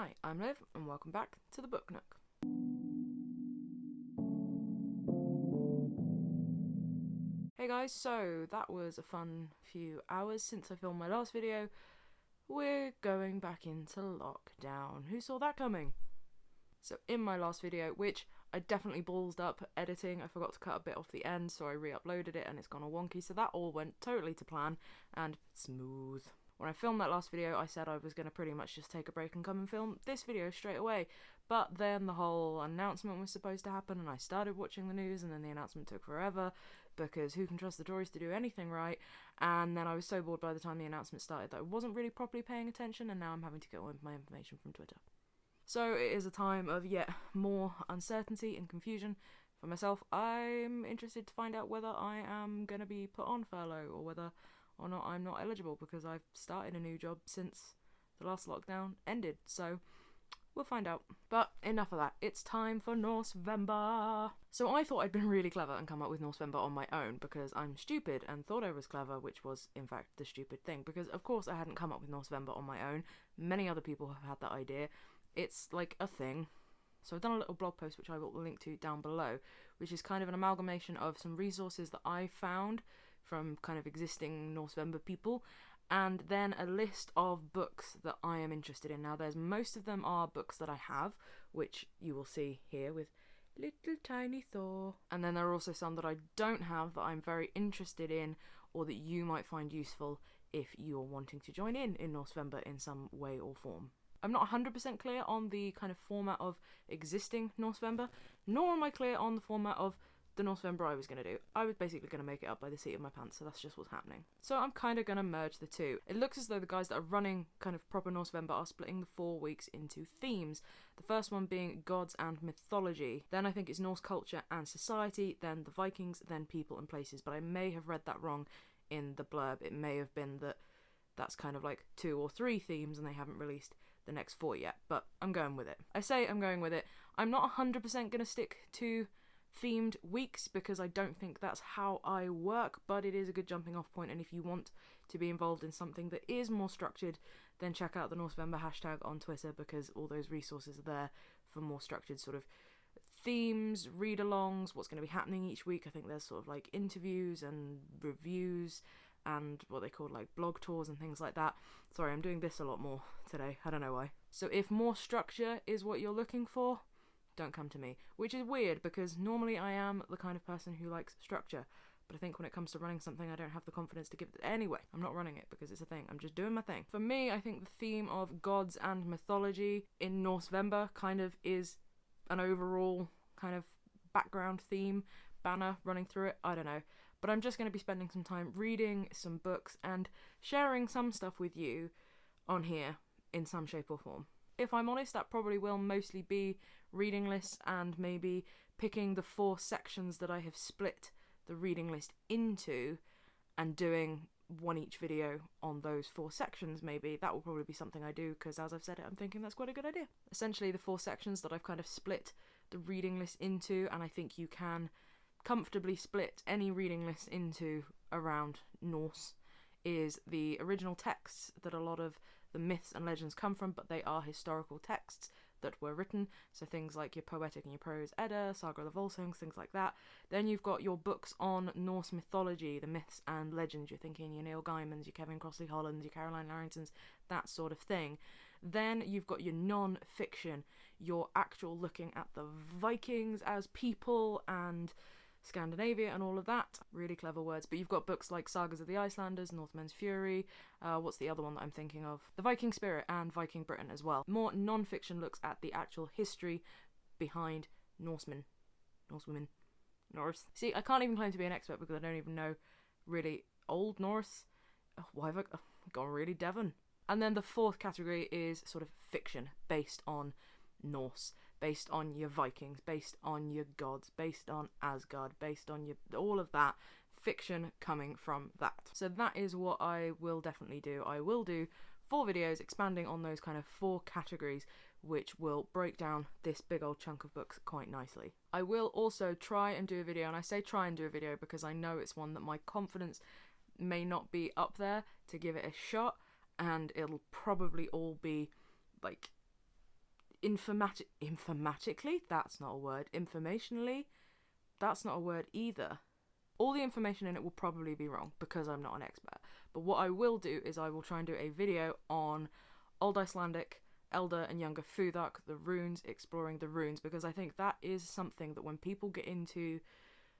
Hi, I'm Liv, and welcome back to the Book Nook. Hey guys, so that was a fun few hours since I filmed my last video. We're going back into lockdown. Who saw that coming? So in my last video, which I definitely ballsed up editing, I forgot to cut a bit off the end, so I re-uploaded it and it's gone all wonky, so that all went totally to plan and smooth. When I filmed that last video, I said I was going to pretty much just take a break and come and film this video straight away. But then the whole announcement was supposed to happen and I started watching the news, and then the announcement took forever because who can trust the Tories to do anything right? And then I was so bored by the time the announcement started that I wasn't really properly paying attention, and now I'm having to get all of my information from Twitter. So it is a time of yet more uncertainty and confusion. For myself, I'm interested to find out whether I am going to be put on furlough or whether or not I'm not eligible, because I've started a new job since the last lockdown ended, so we'll find out. But enough of that, it's time for NorseVember. So I thought I'd been really clever and come up with NorseVember on my own because I'm stupid and thought I was clever, which was in fact the stupid thing, because of course I hadn't come up with NorseVember on my own. Many other people have had that idea. It's like a thing. So I've done a little blog post which I will link to down below, which is kind of an amalgamation of some resources that I found from kind of existing NorseVember people, and then a list of books that I am interested in. Now most of them are books that I have, which you will see here with little tiny Thor, and then there are also some that I don't have that I'm very interested in, or that you might find useful if you're wanting to join in NorseVember in some way or form. I'm not 100% clear on the kind of format of existing NorseVember, nor am I clear on the format of the NorseVember I was going to do. I was basically going to make it up by the seat of my pants, so that's just what's happening. So I'm kind of going to merge the two. It looks as though the guys that are running kind of proper NorseVember are splitting the 4 weeks into themes. The first one being gods and mythology, then I think it's Norse culture and society, then the Vikings, then people and places, but I may have read that wrong in the blurb. It may have been that that's kind of like 2 or 3 themes and they haven't released the next 4 yet, but I'm going with it. I say I'm going with it. I'm not 100% going to stick to themed weeks because I don't think that's how I work, but it is a good jumping off point, and if you want to be involved in something that is more structured, then check out the NorseVember hashtag on Twitter, because all those resources are there for more structured sort of themes, read-alongs, what's going to be happening each week. I think there's sort of like interviews and reviews and what they call like blog tours and things like that. Sorry, I'm doing this a lot more today, I don't know why. So if more structure is what you're looking for, don't come to me, which is weird because normally I am the kind of person who likes structure, but I think when it comes to running something I don't have the confidence to give it. Anyway, I'm not running it because it's a thing, I'm just doing my thing. For me, I think the theme of gods and mythology in NorseVember kind of is an overall kind of background theme, banner running through it, I don't know. But I'm just going to be spending some time reading some books and sharing some stuff with you on here in some shape or form. If I'm honest, that probably will mostly be reading lists and maybe picking the 4 sections that I have split the reading list into and doing one each video on those 4 sections maybe. That will probably be something I do because, as I've said it, I'm thinking that's quite a good idea. Essentially the 4 sections that I've kind of split the reading list into, and I think you can comfortably split any reading list into around Norse, is the original texts that a lot of the myths and legends come from, but they are historical texts that were written, so things like your poetic and your prose Edda, Saga of the Volsungs, things like that. Then you've got your books on Norse mythology, the myths and legends. You're thinking your Neil Gaimans, your Kevin Crossley Hollands, your Caroline Larringtons, that sort of thing. Then you've got your non-fiction, your actual looking at the Vikings as people and Scandinavia and all of that. Really clever words. But you've got books like Sagas of the Icelanders, Northmen's Fury, what's the other one that I'm thinking of? The Viking Spirit and Viking Britain as well. More non-fiction looks at the actual history behind Norsemen, Norsewomen, Norse. See, I can't even claim to be an expert because I don't even know really Old Norse. Oh, why have I gone really Devon? And then the 4th category is sort of fiction based on Norse, based on your Vikings, based on your gods, based on Asgard, based on your all of that fiction coming from that. So that is what I will definitely do. I will do 4 videos expanding on those kind of 4 categories, which will break down this big old chunk of books quite nicely. I will also try and do a video, and I say try and do a video because I know it's one that my confidence may not be up there to give it a shot, and it'll probably all be like informatically, that's not a word. Informationally, that's not a word either. All the information in it will probably be wrong because I'm not an expert. But what I will do is I will try and do a video on Old Icelandic, Elder and Younger Futhark, the runes, exploring the runes, because I think that is something that when people get into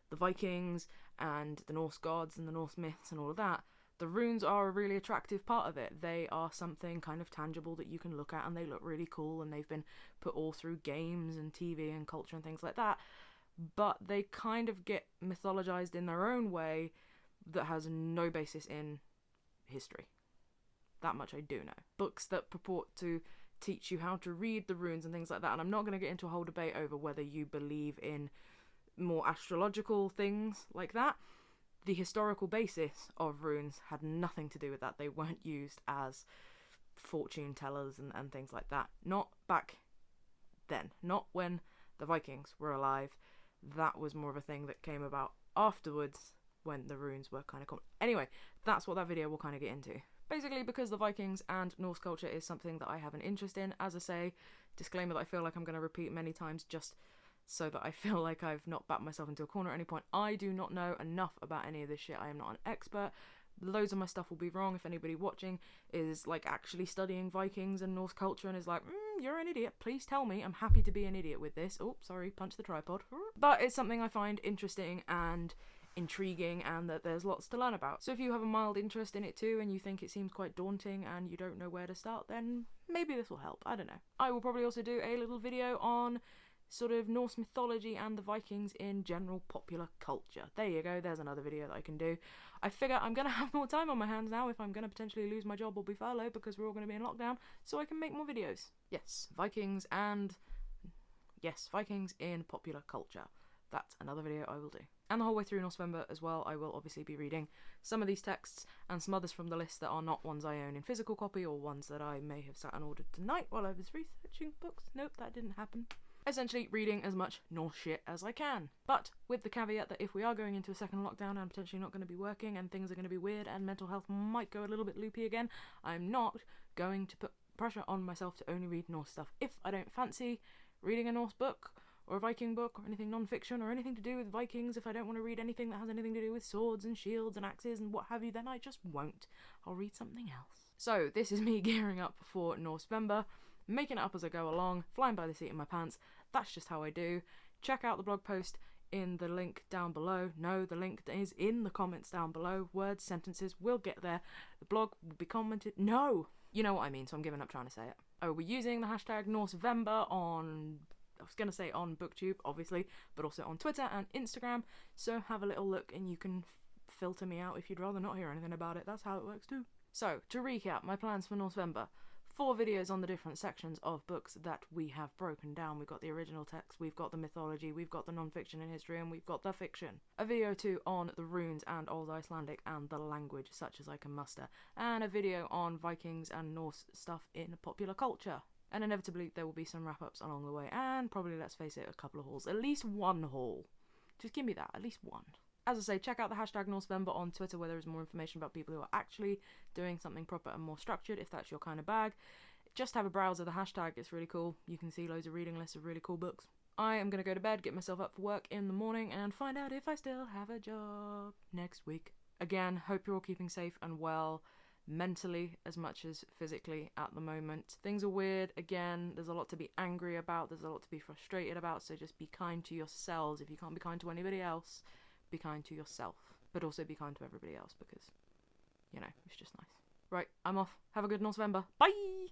the Vikings and the Norse gods and the Norse myths and all of that, the runes are a really attractive part of it. They are something kind of tangible that you can look at, and they look really cool, and they've been put all through games and TV and culture and things like that. But they kind of get mythologized in their own way that has no basis in history. That much I do know. Books that purport to teach you how to read the runes and things like that, and I'm not going to get into a whole debate over whether you believe in more astrological things like that. The historical basis of runes had nothing to do with that. They weren't used as fortune tellers and things like that. Not back then. Not when the Vikings were alive. That was more of a thing that came about afterwards when the runes were kind of common. Anyway, that's what that video will kind of get into. Basically, because the Vikings and Norse culture is something that I have an interest in, as I say, disclaimer that I feel like I'm going to repeat many times just so that I feel like I've not backed myself into a corner at any point. I do not know enough about any of this shit. I am not an expert. Loads of my stuff will be wrong if anybody watching is like actually studying Vikings and Norse culture and is like, you're an idiot, please tell me. I'm happy to be an idiot with this. Oh, sorry, punch the tripod. But it's something I find interesting and intriguing, and that there's lots to learn about. So if you have a mild interest in it too and you think it seems quite daunting and you don't know where to start, then maybe this will help. I don't know. I will probably also do a little video on sort of Norse mythology and the Vikings in general popular culture. There you go, there's another video that I can do. I figure I'm going to have more time on my hands now if I'm going to potentially lose my job or be furloughed because we're all going to be in lockdown, so I can make more videos. Yes, Vikings in popular culture. That's another video I will do. And the whole way through November as well, I will obviously be reading some of these texts and some others from the list that are not ones I own in physical copy or ones that I may have sat and ordered tonight while I was researching books. Nope, that didn't happen. Essentially reading as much Norse shit as I can. But with the caveat that if we are going into a second lockdown and I'm potentially not going to be working and things are going to be weird and mental health might go a little bit loopy again, I'm not going to put pressure on myself to only read Norse stuff. If I don't fancy reading a Norse book or a Viking book or anything non-fiction or anything to do with Vikings, if I don't want to read anything that has anything to do with swords and shields and axes and what have you, then I just won't. I'll read something else. So this is me gearing up for November, making it up as I go along, flying by the seat in my pants. That's just how I do. Check out the blog post in the link down below. No, the link is in the comments down below. Words, sentences, we'll get there. The blog will be commented. No! You know what I mean, so I'm giving up trying to say it. Oh, we're using the hashtag November on, I was going to say on BookTube, obviously, but also on Twitter and Instagram. So have a little look and you can filter me out if you'd rather not hear anything about it. That's how it works too. So, to recap, my plans for November. 4 videos on the different sections of books that we have broken down. We've got the original text, we've got the mythology, we've got the non-fiction and history, and we've got the fiction. A video too on the runes and Old Icelandic and the language such as I can muster. And a video on Vikings and Norse stuff in popular culture. And inevitably there will be some wrap-ups along the way, and probably, let's face it, a couple of hauls. At least one haul. Just give me that, at least one. As I say, check out the hashtag November on Twitter where there is more information about people who are actually doing something proper and more structured, if that's your kind of bag. Just have a browse of the hashtag, it's really cool. You can see loads of reading lists of really cool books. I am going to go to bed, get myself up for work in the morning, and find out if I still have a job next week. Again, hope you're all keeping safe and well, mentally as much as physically at the moment. Things are weird, again, there's a lot to be angry about, there's a lot to be frustrated about, so just be kind to yourselves. If you can't be kind to anybody else, be kind to yourself, but also be kind to everybody else because, you know, it's just nice. Right, I'm off. Have a good November. Bye!